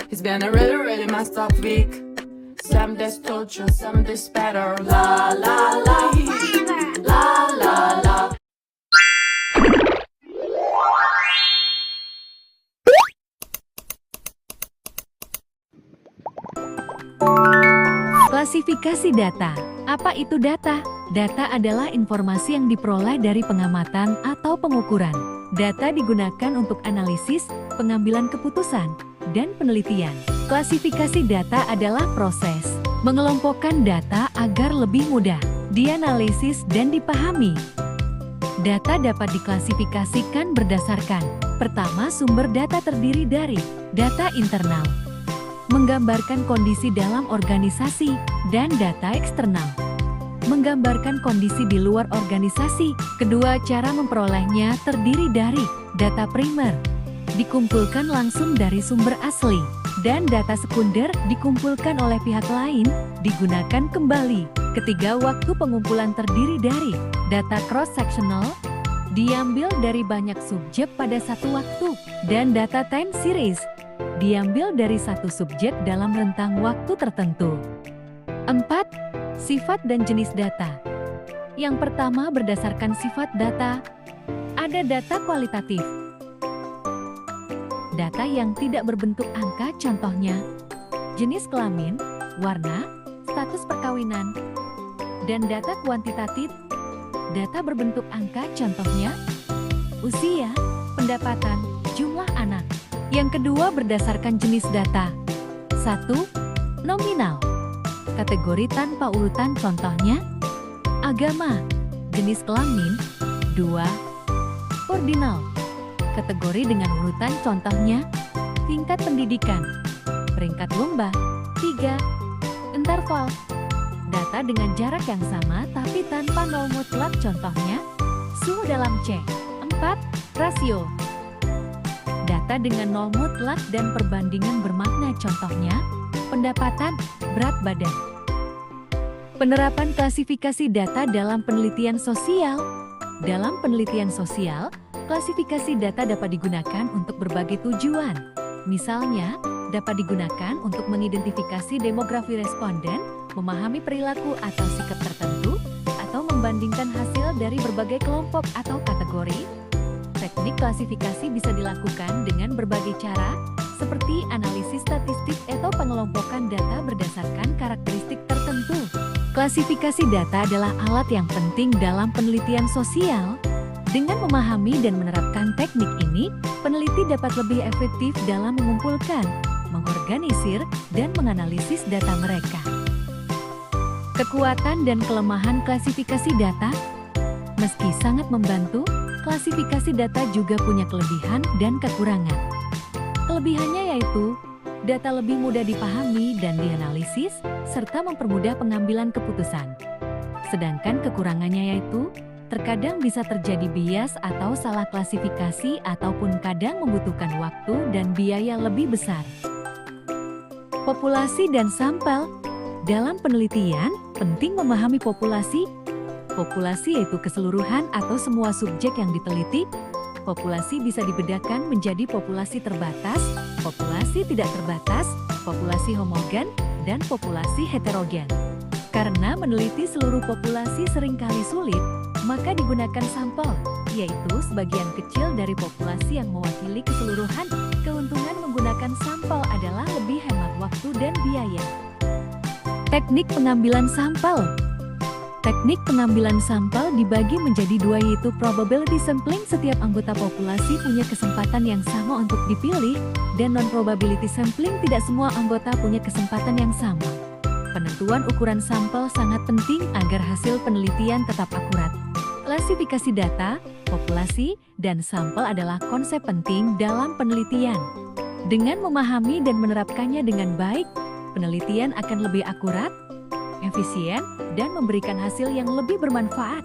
It's been a really, really messed up week. Some days told you, some days better. La la la, la la la. Klasifikasi data. Apa itu data? Data adalah informasi yang diperoleh dari pengamatan atau pengukuran. Data digunakan untuk analisis, pengambilan keputusan, dan penelitian. Klasifikasi data adalah proses mengelompokkan data agar lebih mudah dianalisis dan dipahami. Data dapat diklasifikasikan berdasarkan: pertama, sumber data terdiri dari data internal, menggambarkan kondisi dalam organisasi, dan data eksternal, menggambarkan kondisi di luar organisasi. Kedua, cara memperolehnya terdiri dari data primer, dikumpulkan langsung dari sumber asli, dan data sekunder dikumpulkan oleh pihak lain, digunakan kembali. Ketiga, waktu pengumpulan terdiri dari data cross-sectional, diambil dari banyak subjek pada satu waktu, dan data time series, diambil dari satu subjek dalam rentang waktu tertentu. 4. Sifat dan jenis data. Yang pertama, berdasarkan sifat data, ada data kualitatif. Data yang tidak berbentuk angka, contohnya jenis kelamin, warna, status perkawinan. Dan data kuantitatif, data berbentuk angka, contohnya usia, pendapatan, jumlah anak. Yang kedua, berdasarkan jenis data. 1. Nominal. Kategori tanpa urutan, contohnya agama, jenis kelamin. 2. Ordinal. Kategori dengan urutan, contohnya tingkat pendidikan, peringkat lomba. 3. Interval. Data dengan jarak yang sama tapi tanpa nol mutlak, contohnya suhu dalam C. 4. Rasio. Data dengan nol mutlak dan perbandingan bermakna, contohnya pendapatan, berat badan. Penerapan klasifikasi data dalam penelitian sosial. Dalam penelitian sosial, klasifikasi data dapat digunakan untuk berbagai tujuan. Misalnya, dapat digunakan untuk mengidentifikasi demografi responden, memahami perilaku atau sikap tertentu, atau membandingkan hasil dari berbagai kelompok atau kategori. Teknik klasifikasi bisa dilakukan dengan berbagai cara, seperti analisis statistik atau pengelompokan data berdasarkan karakteristik tertentu. Klasifikasi data adalah alat yang penting dalam penelitian sosial. Dengan memahami dan menerapkan teknik ini, peneliti dapat lebih efektif dalam mengumpulkan, mengorganisir, dan menganalisis data mereka. Kekuatan dan kelemahan klasifikasi data. Meski sangat membantu, klasifikasi data juga punya kelebihan dan kekurangan. Kelebihannya yaitu data lebih mudah dipahami dan dianalisis, serta mempermudah pengambilan keputusan. Sedangkan kekurangannya yaitu terkadang bisa terjadi bias atau salah klasifikasi, ataupun kadang membutuhkan waktu dan biaya lebih besar. Populasi dan sampel. Dalam penelitian, penting memahami populasi. Populasi yaitu keseluruhan atau semua subjek yang diteliti. Populasi bisa dibedakan menjadi populasi terbatas, populasi tidak terbatas, populasi homogen, dan populasi heterogen. Karena meneliti seluruh populasi seringkali sulit, maka digunakan sampel, yaitu sebagian kecil dari populasi yang mewakili keseluruhan. Keuntungan menggunakan sampel adalah lebih hemat waktu dan biaya. Teknik pengambilan sampel. Teknik pengambilan sampel dibagi menjadi dua, yaitu probability sampling, setiap anggota populasi punya kesempatan yang sama untuk dipilih, dan non-probability sampling, tidak semua anggota punya kesempatan yang sama. Penentuan ukuran sampel sangat penting agar hasil penelitian tetap akurat. Klasifikasi data, populasi, dan sampel adalah konsep penting dalam penelitian. Dengan memahami dan menerapkannya dengan baik, penelitian akan lebih akurat, efisien, dan memberikan hasil yang lebih bermanfaat.